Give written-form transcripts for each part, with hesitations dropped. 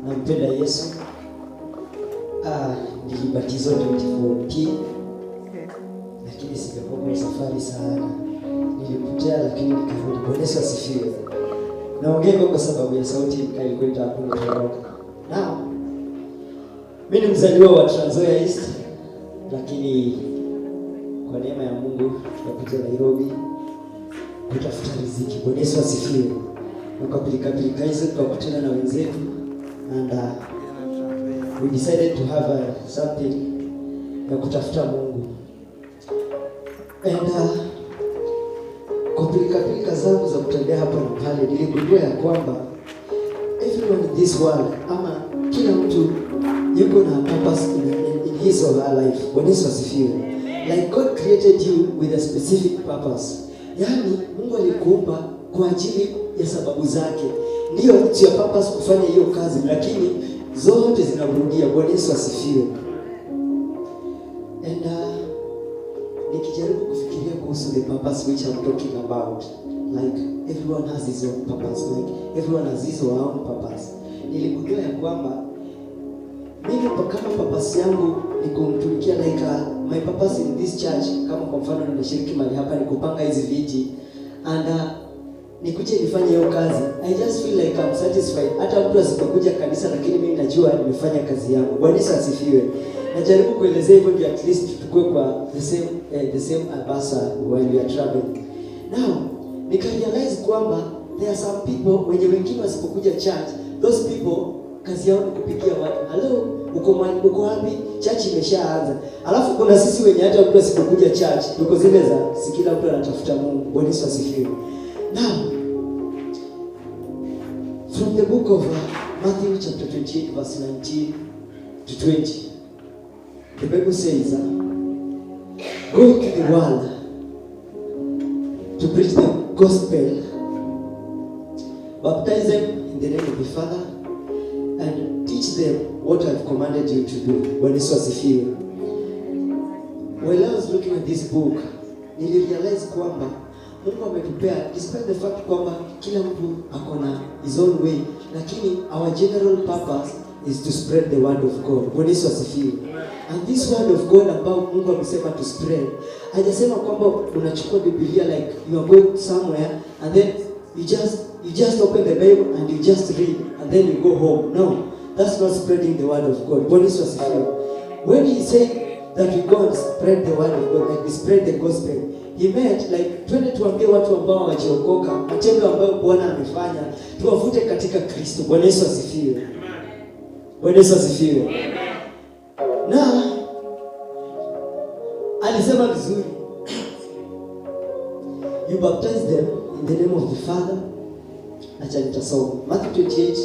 nampenda Yesu. Nilibatizwa 2014. Lakini sijakuwa kwa safari sana. Nilipotea lakini nikarudi. Bwana Yesu asifiwe. Naongea kwa sababu ya sauti ilikuwa hapo. Now, mimi ni mzaliwa wa Trans Nzoia East, lakini kwa neema ya Mungu tukakuja Nairobi kutafuta riziki. Bwana Yesu asifiwe. Tukapilika hizo tukakutana na wenzetu and we decided to have something ya kutafuta Mungu. And kupilika zangu za kutembea hapa na pale, niligundua ya kwamba everyone in this world, ama kila mtu yuko na purpose in his or her life. Bwana Yesu asifiwe. Like God created you with a specific purpose. Yani Mungu alikuumba kwa ajili ya sababu zake. Ndio it's your purpose kufanya hiyo kazi, lakini zote zinarudia. Bwana Yesu asifiwe. And nikijaribu kufikiria kuhusu the purpose which I'm talking about, like everyone has his own purpose, like everyone has his own purpose. Niligundua ya kwamba mimi kama purpose yangu ni kumtumikia, like my purpose in this church, kama kwa mfano nimeshiriki mahali hapa ni kupanga hizi viti and nikuje nifanye hiyo kazi. I just feel like I'm satisfied. Hata mtu asipokuja kanisa, lakini mimi najua nimefanya kazi yangu. Bwana Yesu asifiwe. Najaribu kuelezea hivyo ndio at least tukue kwa the same ambassador while we are traveling. Now, nikarealize kwamba there are some people wengine wasipokuja church, those people kazi yao ni kupigia watu, hello, uko wapi? Church imeshaanza. Alafu kuna sisi wenye hata mtu asipokuja church, tuko zile za si kila mtu anatafuta Mungu. Bwana Yesu asifiwe. Now, from the book of Matthew chapter 28 verse 19 to 20, the Bible says, go to the world to preach the gospel, baptize them in the name of the Father, and teach them what I've commanded you to do. Bwana Yesu asifiwe. While I was looking at this book, nilirealize kwamba Mungu ametupea, despite the fact kwamba kila mtu akona his own way, lakini our general purpose is to spread the word of God. Bwana Yesu asifiwe. And this word of God ambao Mungu amesema to spread, hajasema kwamba unachukua Biblia like you are going somewhere and then you just open the Bible and you just read and then you go home. No, that's not spreading the word of God. Bwana Yesu asifiwe. When he said that we go and spread the word of God, like we spread the gospel, he meant like twende tuambie watu ambao hawajiokoka matendo ambayo Bwana amefanya, tuwavute katika Kristo. Bwana Yesu asifiwe. Bwana Yesu asifiwe. Na alisema vizuri, you baptize them in the name of the Father. Acha nitasoma Matthew 28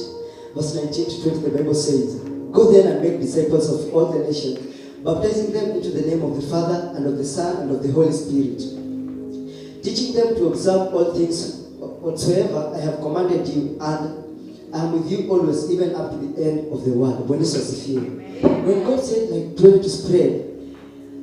verse 19 to 20. The Bible says, go then and make disciples of all the nations, baptizing them into the name of the Father and of the Son and of the Holy Spirit, teaching them to observe all things whatsoever I have commanded you, and I am with you always, even up to the end of the world. Bwana Yesu asifiwe. When God said like trying to spread,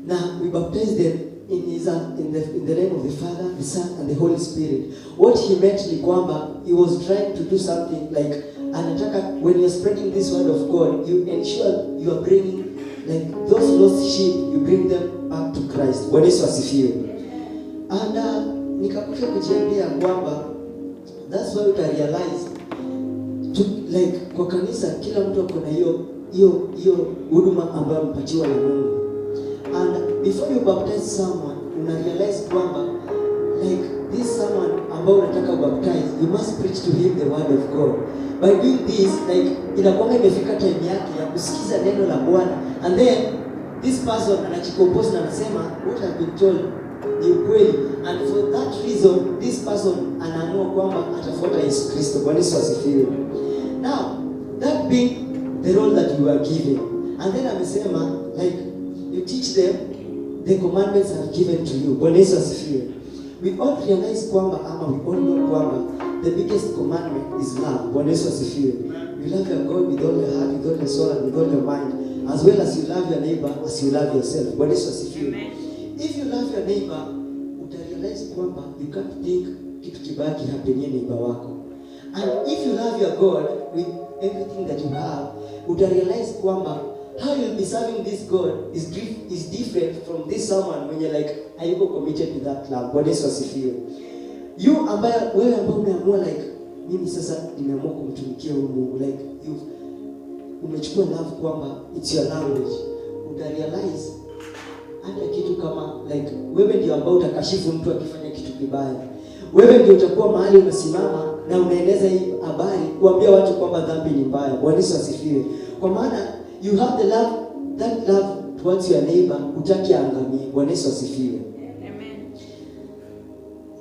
now we baptize them in the name of the Father, the Son and the Holy Spirit. What he meant ni kwamba he was trying to do something like anataka, when you are spreading this word of God, you ensure you are bringing like those lost sheep, you bring them back to Christ. Bwana Yesu asifiwe. And nikakuja kujiambia kwamba that's why uta realize like kwa kanisa kila mtu akona hiyo huduma ambayo mpatiwa na Mungu. And before you baptize someone, una realize kwamba like this someone ambao unataka baptize, you must preach to him the word of God. By doing this, like inakuwa imefika time yake ya kusikiza neno la Bwana, and then this person anajikompose na anasema what I've been told ni ukweli, and for that reason this person anaamua kwamba atafuata Yesu Kristo. Bwana Yesu asifiwe. Now, that being the role that you are given, and then amesema like you teach them the commandments are given to you. Bwana Yesu asifiwe. We all realize kwamba we all know kwamba the biggest commandment is love. Bwana Yesu asifiwe. You love your God with all your heart, with all your soul and with all your mind, as well as you love your neighbor as you love yourself. Bwana Yesu asifiwe. If you love your neighbor, uta realize kwamba you can't think kitu kibaya kihapenie neighbor wako. And if you love your God with everything that you have, utarealize kwamba how you'll be serving this God is different from this someone when you're like hayuko committed to that love. Bwana Yesu asifiwe. Wewe ambaye umeamua like mimi sasa nimeamua kumtumikia huyu Mungu, like umechukua love kwamba it's your language, utarealize hata kitu kama like wewe ndio ambao utakashifu mtu akifanya kitu kibaya. Wewe ndio utakuwa mahali unasimama na unaeneza hii habari kuambia watu kwamba dhambi ni mbaya. Bwana Yesu asifiwe. Kwa maana you have the love, that love towards your neighbor, utaki angamie. Bwana Yesu asifiwe. Amen.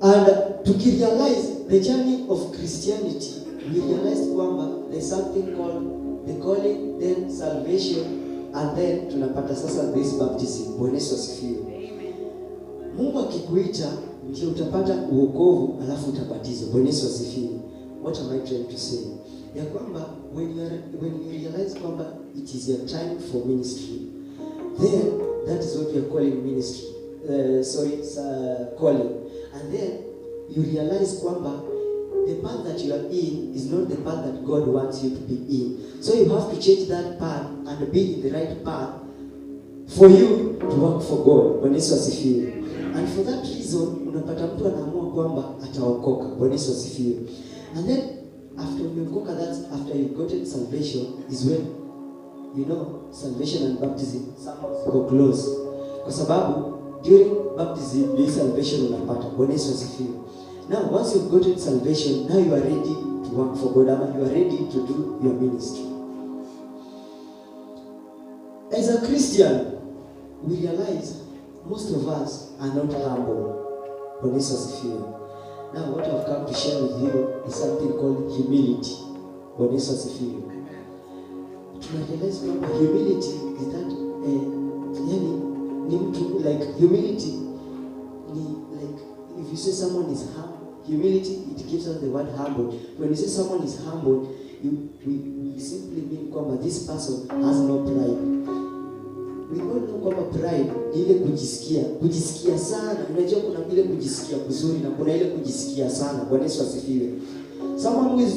And to realize the journey of Christianity, we realize kwamba there's something called the calling, then salvation, and then tunapata sasa this baptism. Bwana Yesu asifiwe. Amen. Mungu akikuita ndio utapata uokovu alafu utabatizwa. Bwana Yesu asifiwe. What am I trying to say? Ya kwamba when you realize kwamba it is your time for ministry, then that is what we are calling ministry. Calling. And then you realize kwamba the path that you are in is not the path that God wants you to be in. So you have to change that path and be in the right path for you to work for God. Bwana Yesu asifiwe. And for that reason, unapata mtu anaamua kwamba ataokoka. Bwana Yesu asifiwe. And then after umeokoka, that's after you gotten salvation is when salvation and baptism somehow go close. Kwa sababu during baptism the salvation unapata. Bwana Yesu asifiwe. Now once you've gotten salvation, now you are ready to work for God, and you are ready to do your ministry. As a Christian, we realize most of us are not humble. Bwana Yesu asifiwe. Now what I've come to share with you is something called humility. Bwana Yesu asifiwe. Tunarealize kwamba humility is that ni mtu like humility ni like if you say someone is humble, humility it gives us the word humble. When you say someone is humble, we simply mean kwamba this person has no pride. We all know kwamba pride ni ile kujisikia sana. Unajua kuna ile kujisikia kuzuri na kuna ile kujisikia sana. Bwana Yesu asifiwe. Someone who is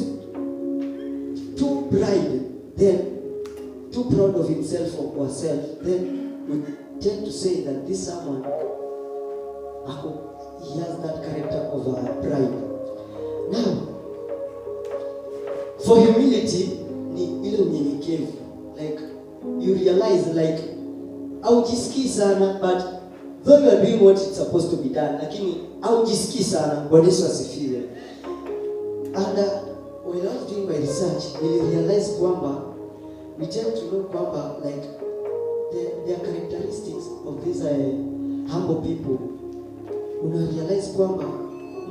too proud of himself or herself, then we tend to say that this someone he has that character of pride. Now, for humility ni ile unyenyekevu. Like you realize like haujisikii sana, but though you are doing what it's supposed to be done, lakini haujisikii sana. Bwana Yesu asifiwe. And when I was doing my research, I realized kwamba we tend to know kwamba like the characteristics of these humble people. Una realize kwamba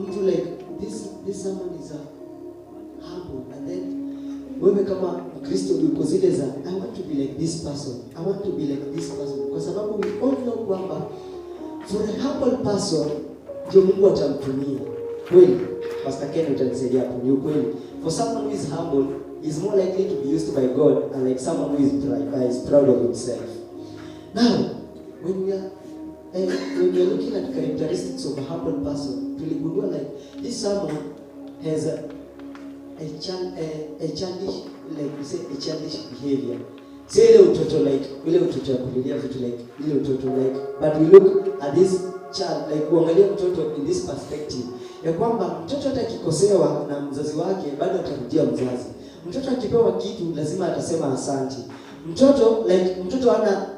mtu like this someone is humble, and then wewe kama Mkristo uko zile za I want to be like this person, I want to be like this person, kwa sababu we all know kwamba for a humble person ndio Mungu atamtumia. Kweli Pastor Ken utanisaidia hapo, ni ukweli. For someone who is humble is more likely to be used by God, and like someone who is proud of himself. Now when we are looking at characteristics of a humble person, tuligundua like this someone has a childish, like we say, a childish behavior. Say ile utoto like ile utoto ya kulilia vitu like ile utoto like, but we look at this child like kuangalia mtoto in this perspective ya kwamba mtoto hata akikosewa na mzazi wake bado atarudia mzazi. Mtoto akipewa kitu lazima atasema asante. Mtoto hana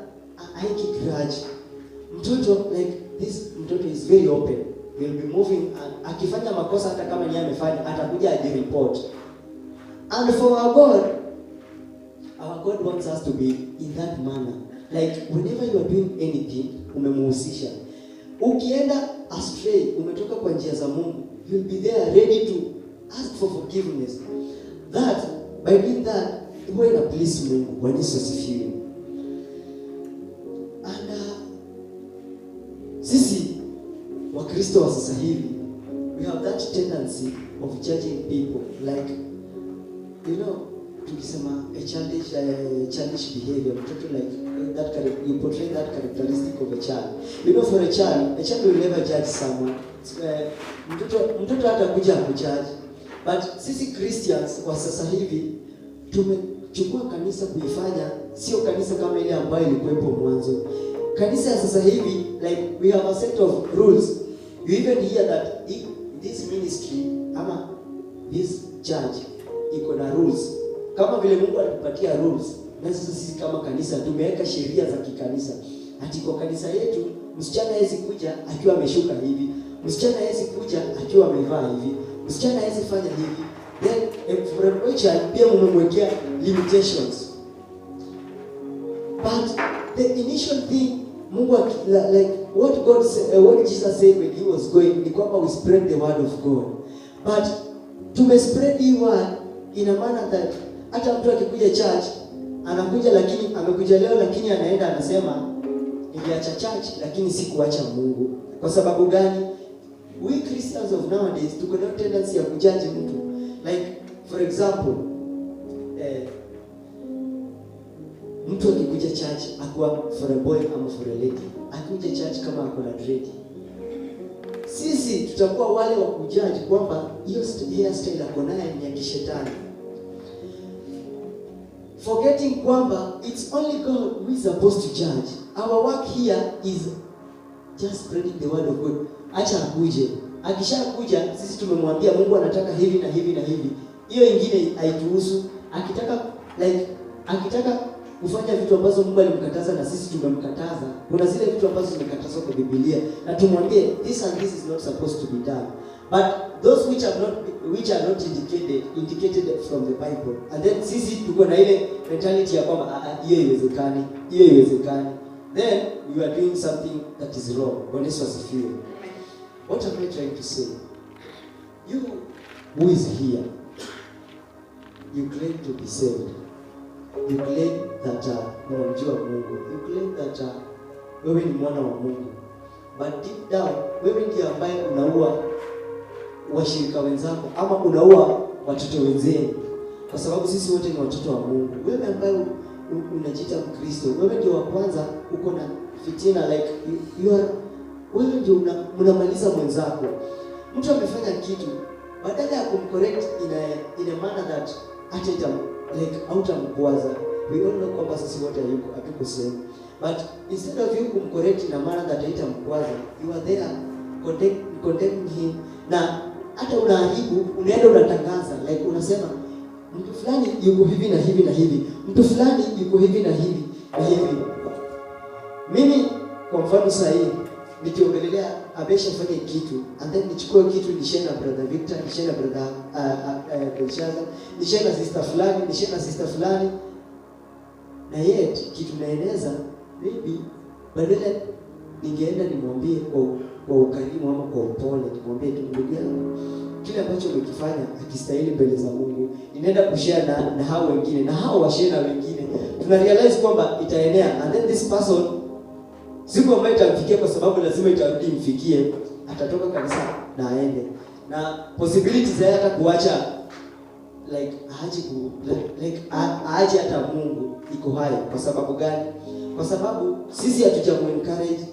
haiki grudge. Mtoto mtoto is very open. Will be moving, and akifanya makosa hata kama yeye amefanya atakuja ajireport. And for our God wants us to be in that manner. Like whenever you are doing anything, umemuhusisha. Ukienda astray, umetoka kwa njia za Mungu, you'll be there ready to ask for forgiveness. That by doing that, wewe na please Mungu. Bwana Yesu asifiwe. And sisi Wakristo wa sasa hivi, we have that tendency of judging people like tukisema a childish behavior, mtoto like that you portray that characteristic of a child. For a child will never judge someone. Mtoto hata kuja kujudge. But sisi Christians wa sasa hivi tumechukua kanisa kuifanya sio kanisa kama ile ambayo ilikuwepo mwanzo. Kanisa ya sasa hivi, like we have a set of rules. You even hear that this ministry ama this church iko na rules. Kama vile Mungu alitupatia rules, na sasa sisi kama kanisa tumeweka sheria za kikanisa. Ati kwa kanisa yetu msichana hawezi kuja akiwa ameshuka hivi, msichana hawezi kuja akiwa amevaa hivi, msichana hawezi fanya hivi. Then for a church pia mmemwekea limitations. But the initial thing Mungu like what God said, what Jesus said when he was going, ni kwamba we spread the word of God. But to spread the word in a manner that hata mtu akikuja church anakuja, lakini amekuja leo, lakini anaenda anasema niliacha church lakini sikuacha Mungu. Kwa sababu gani? We Christians of nowadays tuko na tendency ya kujudge mtu. Like for example, mtu akikuja church akuwa for a boy ama for a lady, akikuja church kama ako na dread, sisi tutakuwa wale wa kujudge kwamba hiyo hairstyle ako nayo ni ya kishetani, forgetting kwamba it's only God who is supposed to judge. Our work here is just spreading the word of God. Acha akuje, akishakuja sisi tumemwambia Mungu anataka hivi na hivi na hivi, hiyo ingine haituhusu. Akitaka kufanya vitu ambazo Mungu alimkataza na sisi tumemkataza, kuna zile vitu ambazo zimekatazwa kwa Biblia na tumwambie this and this is not supposed to be done. But those which are not indicated from the Bible, and then sisi tuko na ile mentality ya kwamba hiyo iwezekani, then you are doing something that is wrong. Bwana Yesu asifiwe. What am I trying to say? You who is here, you claim to be saved. You claim that unamjua Mungu. You claim that wewe ni mwana wa Mungu. But deep down, wewe ndiye ambaye unaua washirika wenzako ama unaua watoto wenzenu. Kwa sababu sisi wote ni watoto wa Mungu. Wewe ambaye unajiita Mkristo, wewe ndio wa kwanza uko na fitina, like wewe ndio unamaliza mwenzako. Mtu amefanya kitu, badala ya kumcorrect in a manner that hata hautamkwaza. We all know kwamba sisi wote hatuko same. But instead of you kumcorrect in a manner that haitamkwaza, you are there condemning him. Na hata unaharibu, unaenda unatangaza, like unasema mtu fulani yuko hivi na hivi na hivi, mtu fulani yuko hivi na hivi na hivi. Mimi kwa mfano sasa hivi nikiongelea ameshafanya kitu, and then nichukue kitu nishare na brother Victor, nishare na brother Belshaza, nishare na sister fulani, na yet kitu naeneza, maybe badala ningeenda nimwambie kwa ukarimu ama kwa upole, nimwambie tu ndugu yangu, kile ambacho umekifanya hakistahili mbele za Mungu. Ninaenda kushare na hao wengine, na hao washare na wengine, tuna realize kwamba itaenea, and then this person siku ambayo itamfikia, kwa sababu lazima itarudi imfikie, atatoka kanisa na aende. Na possibilities ya hata kuacha aache hata Mungu iko hai. Kwa sababu gani? Kwa sababu sisi hatujamu-encourage.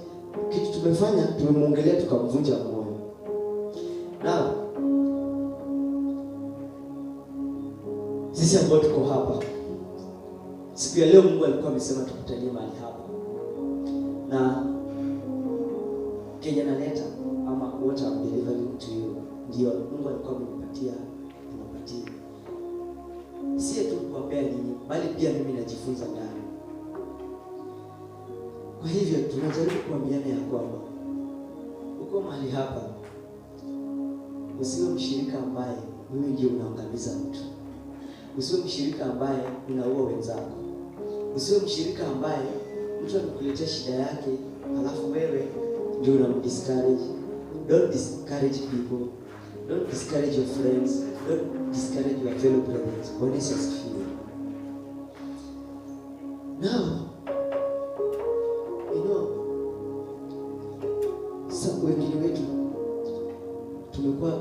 Kitu tumefanya, tumemuongelea tukamvunja moyo. Now sisi ambao tuko hapa siku ya leo, Mungu alikuwa amesema tukutanie mahali hapa, na Kenya naleta ama what I'm delivering to you ndio Mungu alikuwa amenipatia. Si tu kuwapea nyinyi, bali pia mimi najifunza ndani. Kwa hivyo tunajaribu kuambiana ya kwamba uko mahali hapa, usiwe mshirika ambaye wewe ndio unaangamiza mtu. Usiwe mshirika ambaye unaua wenzako. Usiwe mshirika ambaye mtu anakuletea shida yake alafu wewe ndio unamdiscourage. Don't discourage people. Don't discourage your friends. Don't discourage your fellow brothers. Bwana Yesu asifiwe. Now, wengine wetu tumekuwa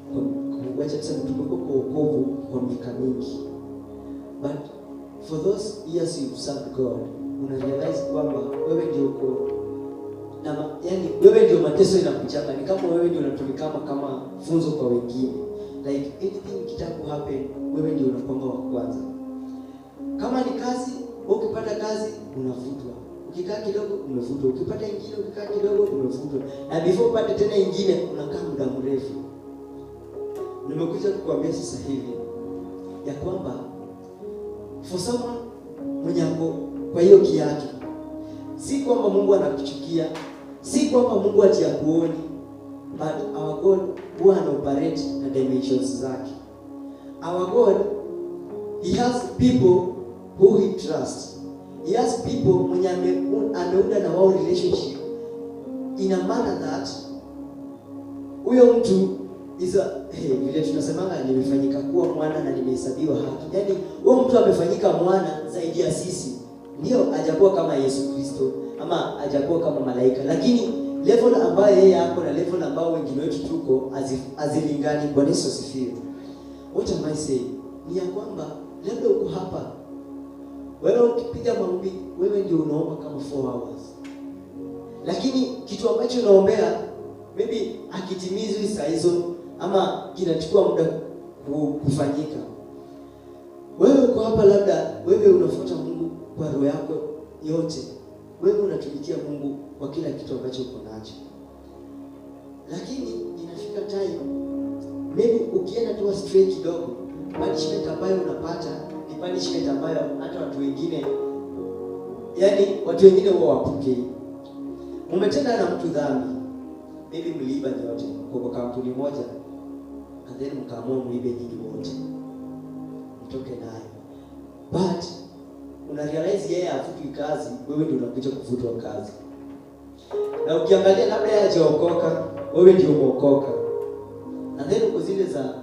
kwa wokovu kwa miaka mingi. But for those years you've served God, una realize kwamba wewe ndio uko na wewe ndio mateso inakuchapa. Ni kama wewe ndio unatumika kama funzo kwa wengine. Like anything kitaku happen, wewe ndio unapanga wa kwanza. Kama ni kazi, ukipata kazi unafutwa. Ukikaa kidogo umefutwa. Ukipata ingine ukikaa kidogo umefutwa. Na before upate tena ingine unakaa muda mrefu. Nimekuja kukuambia sasa hivi ya kwamba for someone mwenye ako kwa hiyo kiatu, si kwamba Mungu anakuchukia, si kwamba Mungu ati hakuoni, but our God huwa anaoperate na dimensions zake. Our God, he has people who he trusts. He has people mwenye ameunda na wao relationship in a manner that huyo mtu is vile tunasemanga nimefanyika kuwa mwana na nimehesabiwa haki. Yaani huyo mtu amefanyika mwana zaidi ya sisi. Ndio hajakuwa kama Yesu Kristo ama hajakuwa kama malaika, lakini level ambayo yeye yako na level ambayo wengine wetu tuko azilingani. Bwana Yesu asifiwe. What am I saying? Ni ya kwamba labda uko hapa, wewe ukipiga maombi, wewe ndio unaomba kama 4 hours. Lakini kitu ambacho unaombea maybe akitimizwi saa hizo ama kinachukua muda kufanyika. Wewe uko hapa, labda wewe unafuata Mungu kwa roho yako yote. Wewe unatumikia Mungu kwa kila kitu ambacho uko nacho. Lakini inafika time maybe ukienda tu stray kidogo, punishment ambayo unapata ni punishment ambayo hata watu wengine, yani watu wengine wao wapokee. Umetenda na mtu dhambi, maybe mliiba nyote kwa kampuni moja, and then mkaamua muibe nyinyi wote, mtoke naye, but una realize yeye afutwi kazi, wewe ndio unakuja kufutwa kazi. Na ukiangalia labda yeye hajaokoka, wewe ndio umeokoka. And then uko zile za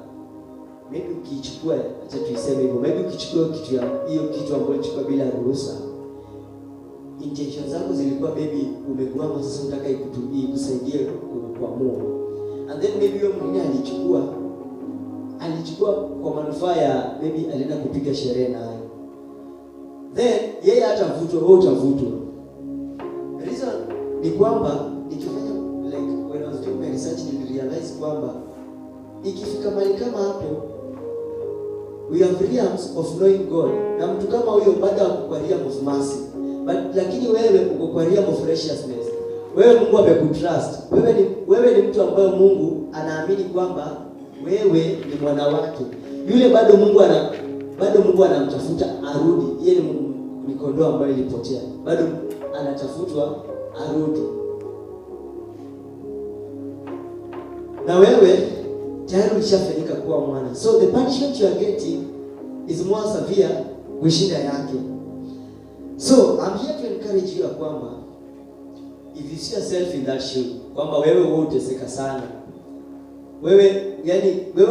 maybe ukichukua, acha tuiseme hivyo, maybe ukichukua kitu ya hiyo kitu ambacho ulichukua bila ruhusa, intentions zako zilikuwa maybe umegwama, sasa unataka ikusaidie kuamua. And then maybe yule mwingine alichukua kwa manufaa ya maybe alienda kupiga sherehe nayo. Then yeye atavutwa, wewe utavutwa. Reason ni kwamba nikifanya like when I was doing my research I realized kwamba ikifika mahali kama hapo, we have realms of knowing God. Na mtu kama huyo bado ako kwa realm of mercy. But lakini wewe uko kwa realm of righteousness. Wewe Mungu amekutrust. Wewe ni mtu ambaye Mungu anaamini kwamba wewe ni mwana wake. Yule bado Mungu anamtafuta arudi. Yeye ni kondoo ambaye ilipotea. Bado anatafutwa arudi. Na wewe tayari ulishafanyika kuwa mwana. So the punishment you are getting is more severe kushinda yake. So I'm here to encourage you kwamba if you see yourself in that shoe, kwamba wewe uteseka sana, wewe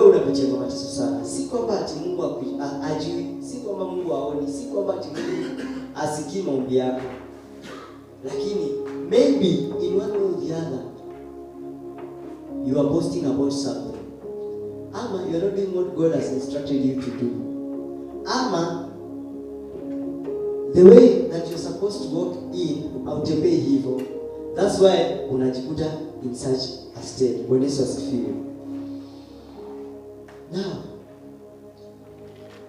unapitia mateso sana, si kwamba ati Mungu ajui, si kwamba Mungu aoni, si kwamba ati Mungu asikii maombi yako, lakini maybe in one way or the other you are boasting about something, ama you are not doing what God has instructed you to do, ama the way that you're supposed to walk in hautembei hivyo. That's why unajikuta in such a state. When Yesu asifiwe. Now,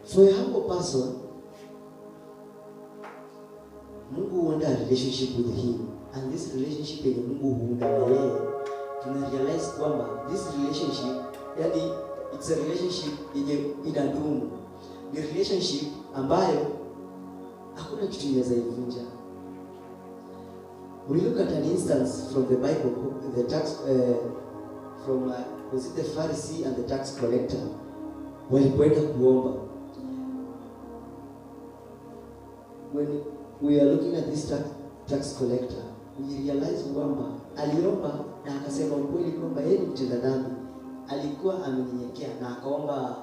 for a humble person, Mungu huunda a relationship with him, and this relationship yenye Mungu huunda na yeye, tuna realize kwamba this relationship, yani it's a relationship yenye inadumu. Ni relationship ambayo hakuna kitu inaweza ivunja. We look at an instance from the Bible, the tax was it the Pharisee and the tax collector walipoenda kuomba. When we are looking at this tax collector, we realize kwamba aliomba na akasema ukweli kwamba yeye ni mtenda dhambi, alikuwa amenyenyekea na akaomba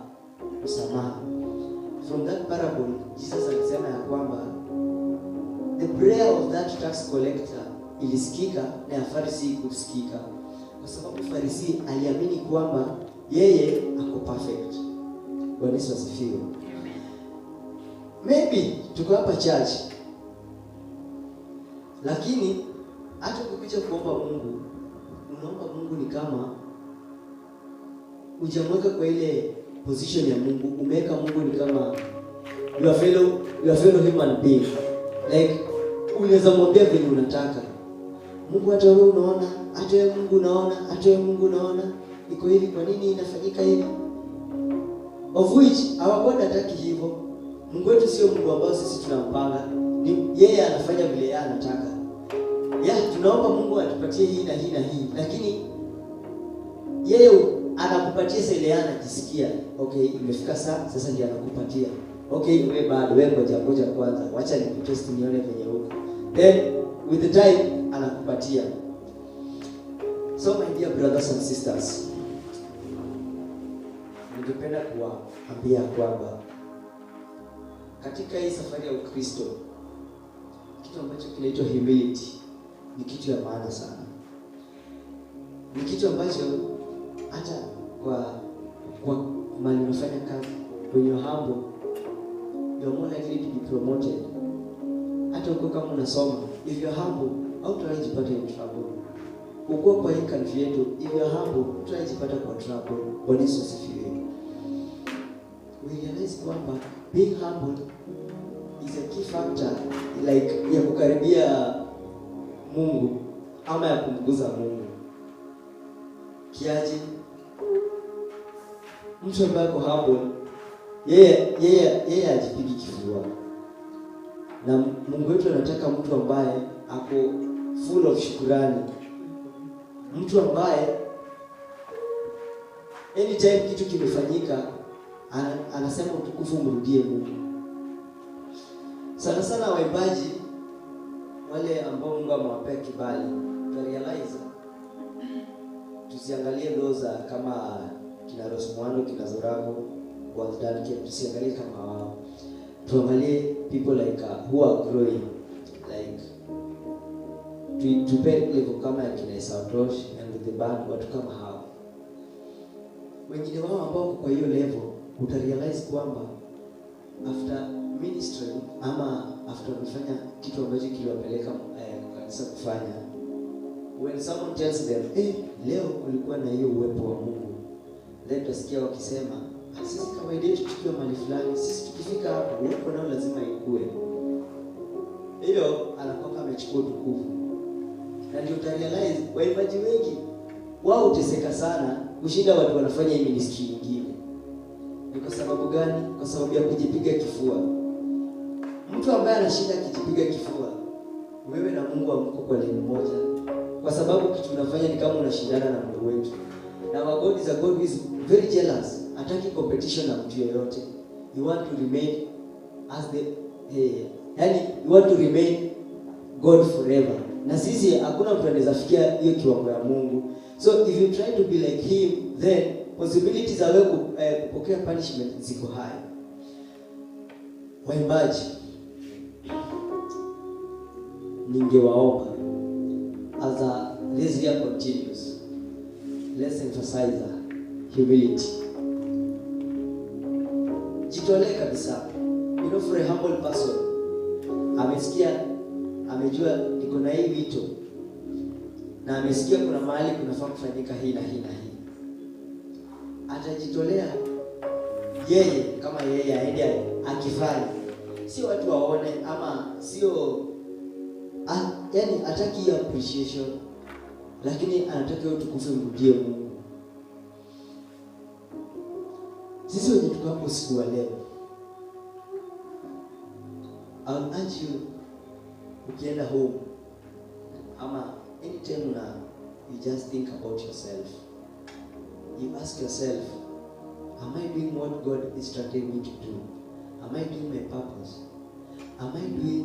msamaha. From that parable, Jesus alisema ya kwamba the prayer of that tax collector ilisikika na ya Pharisee kusikika, kwa sababu Pharisee aliamini kwamba yeye ako perfect. Bwana Yesu asifiwe. Maybe tuko hapa church, lakini hata ukikuja kuomba Mungu, unaomba Mungu ni kama hujamweka kwa ile position ya Mungu, umeweka Mungu ni kama your fellow human being. Like unaweza mwambia vile unataka. Mungu hata wewe unaona, hata wewe Mungu unaona, hata wewe Mungu unaona iko hivi, kwa nini inafanyika hivi? Of which our God hataki hivyo. Mungu wetu sio Mungu ambao sisi tunampanga. Ni yeye anafanya vile yeye anataka. Tunaomba Mungu atupatie hii na hii na hii, lakini yeye anakupatia sasa ile anajisikia. Okay, imefika sasa ndio anakupatia. Okay, wewe bado wewe ngoja kwanza. Wacha nikutest nione venye huko. Then with the time anakupatia. So my dear brothers and sisters, ningependa kuwaambia kwamba katika hii safari ya Ukristo kitu ambacho kinaitwa humility ni kitu ya maana sana. Ni kitu ambacho hata kwa mali unafanya kazi, when you're humble, you're more likely to be promoted. Hata uko kama unasoma, if you're humble, hautawajipata in trouble. Uko kwa hii country yetu, if you're humble, utawajipata kwa trouble. Bwana Yesu asifiwe. We realize kwamba being humble is a key factor, like ya kukaribia Mungu ama ya kumguza Mungu. Kiaje? Mtu ambaye ako humble, yeye ajipigi kifua. Na Mungu wetu anataka mtu ambaye ako full of shukrani. Mtu ambaye anytime kitu kimefanyika anasema utukufu mrudie Mungu. Sana sana waimbaji wale ambao Mungu amewapea kibali, tu realize tusiangalie loza kama kina Rosmuando, kina Zorago, Waldan, tusiangalie kama wao. Tuangalie people like who are growing, like to pay level kama kina Sautosh and with the band, watu kama hao. Wengine wao ambao kwa hiyo level utarealize kwamba after ministry ama after kufanya kitu ambacho kiliwapeleka kanisa kufanya, when someone tells them leo kulikuwa na hiyo uwepo wa Mungu, then tutasikia wakisema sisi kawaida yetu tukiwa mahali fulani, sisi tukifika hapo uwepo nao lazima ikue. Hilo anakuwa amechukua tukufu. Na ndio utarealize waimbaji wengi wao uteseka sana kushinda watu wanafanya hii ministry nyingine. Ni kwa sababu gani? Kwa sababu ya kujipiga kifua. Mtu ambaye anashinda kujipiga kifua, wewe na Mungu hamko kwa leni moja. Kwa sababu kitu unafanya ni kama unashindana na Mungu wetu. Na our God is a God who is very jealous. Hataki competition na mtu yeyote. You want to remain as you want to remain God forever. Na sisi hakuna mtu anaweza fikia hiyo kiwango ya Mungu. So if you try to be like him, then possibilities za wewe kupokea punishment ziko high. Waimbaji, ningewaomba as this year continues, let's emphasize humility. Jitolee kabisa. You know, for a humble person, amesikia, amejua niko na hii vitu, na amesikia kuna mahali kunafaa kufanyika hii na hii na hii, atajitolea yeye kama yeye aende akifanya, sio watu waone ama sio yani ataki appreciation, lakini anataka utukufu mrudie Mungu. Sisi wenye tuko hapo siku wa leo, I'll urge you, ukienda home ama anytime na you just think about yourself, you ask yourself, am I doing what God instructed me to do? Am I doing my purpose? Am I doing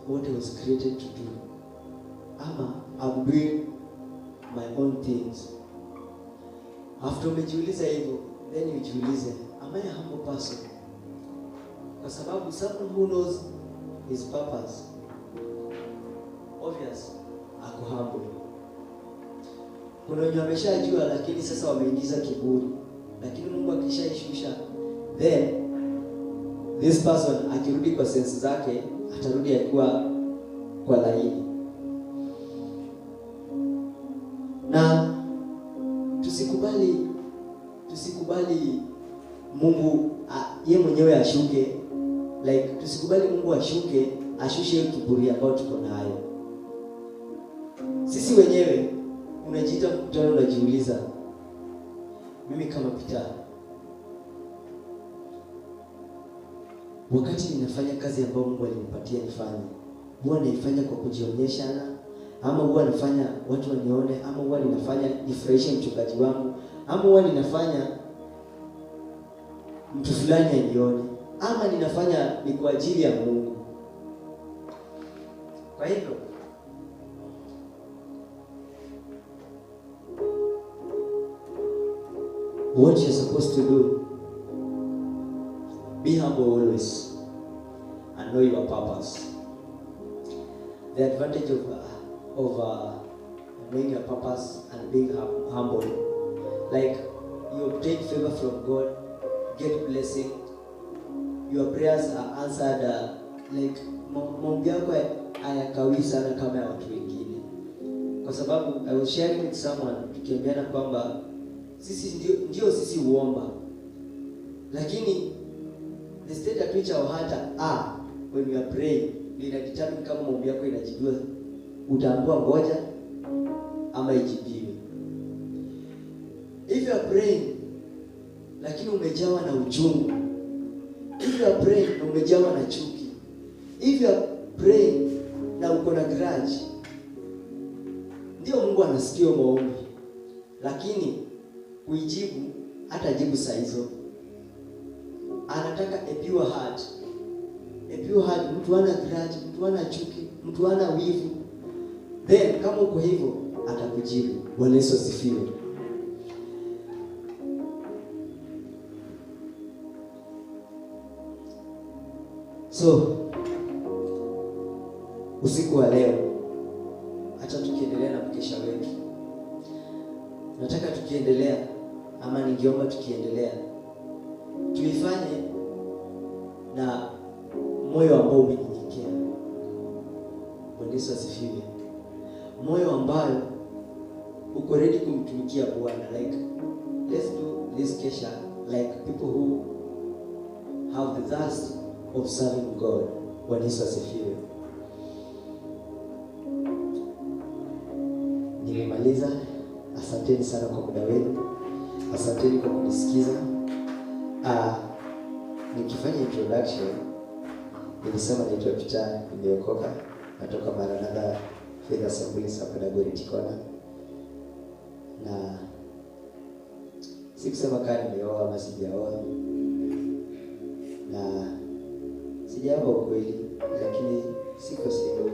what I was created to do? I'm doing my own things. After umejiuliza hivyo, then you jiulize, am I a humble person? Kwa sababu someone who knows his purpose, obvious, ako humble. Kuna wenye wameshajua lakini sasa wameingiza kiburi. Lakini Mungu akishaishusha, then this person akirudi kwa sense zake, atarudi akiwa kwa laini. Mungu yeye mwenyewe ashuke. Like tusikubali Mungu ashuke, ashushe kiburi ambayo tuko nayo. Sisi wenyewe unajiita mkutano, unajiuliza mimi kama Peter, wakati ninafanya kazi ambayo Mungu alinipatia nifanye, huwa naifanya kwa kujionyeshana, ama huwa nafanya watu wanione, ama huwa ninafanya nifurahishe mchungaji wangu, ama huwa ninafanya mtu fulani anione, ama ninafanya ni kwa ajili ya Mungu? Kwa hivyo what you're supposed to do, be humble always and know your purpose. The advantage of knowing your purpose and being humble, like you obtain favor from God, get blessing, your prayers are answered, like maombi yako hayakawi sana kama ya watu wengine. Kwa sababu I was sharing with someone, tukiambiana kwamba sisi sisi uomba, lakini the state at which our heart are when we are praying ina determine kama maombi yako inajibiwa, utaambiwa ngoja ama ijibiwe. If you are praying lakini umejawa na uchungu, if you are praying na umejawa na chuki, if you are praying na uko na grudge, ndio Mungu anasikia maombi, lakini kuijibu hata jibu saa hizo. Anataka a pure heart. A pure heart, mtu ana grudge, mtu ana chuki, mtu ana wivu. Then kama uko hivyo atakujibu. Bwana Yesu asifiwe. So usiku wa leo, acha tukiendelea na mkesha wetu. Nataka tukiendelea, ama ningeomba tukiendelea, tuifanye na moyo ambao umenyenyekea. Bwana Yesu asifiwe. Moyo ambao uko ready kumtumikia Bwana. Like let's do this kesha like people who have the thirst of serving God. Bwana Yesu asifiwe. Nimemaliza. Asanteni sana kwa muda wenu. Asanteni kwa kunisikiza. Nikifanya introduction, nilisema naitwa Peter, nimeokoka, natoka Maranatha Faith Assembly hapa Dagoretti Corner. Na sikusema kama nimeoa ama sijaoa. Na sijaoa ukweli, lakini siko single.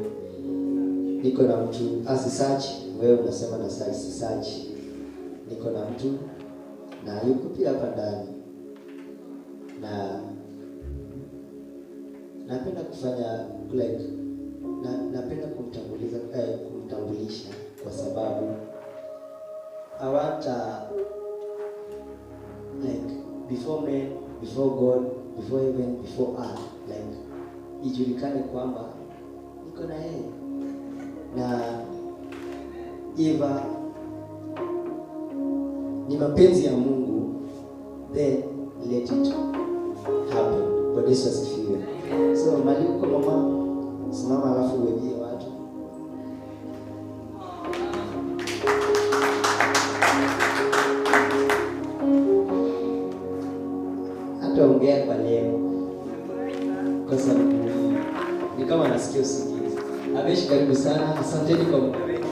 Niko na mtu asisearch, wewe unasema na search. Niko na mtu na yuko pia hapa ndani. Na napenda kufanya like napenda kumtambulisha kwa sababu I want like before men, before God, before heaven, before earth, like ijulikane kwamba niko na yeye. Na Eva ni mapenzi ya Mungu, then let it happen. Bwana Yesu asifiwe. So mali uko mama, simama alafu uwejie watu. Hata ongea kwa leo, kwa sababu ni kama nasikia usingizi. Ameshi karibu sana. Asanteni kwa muda wenu.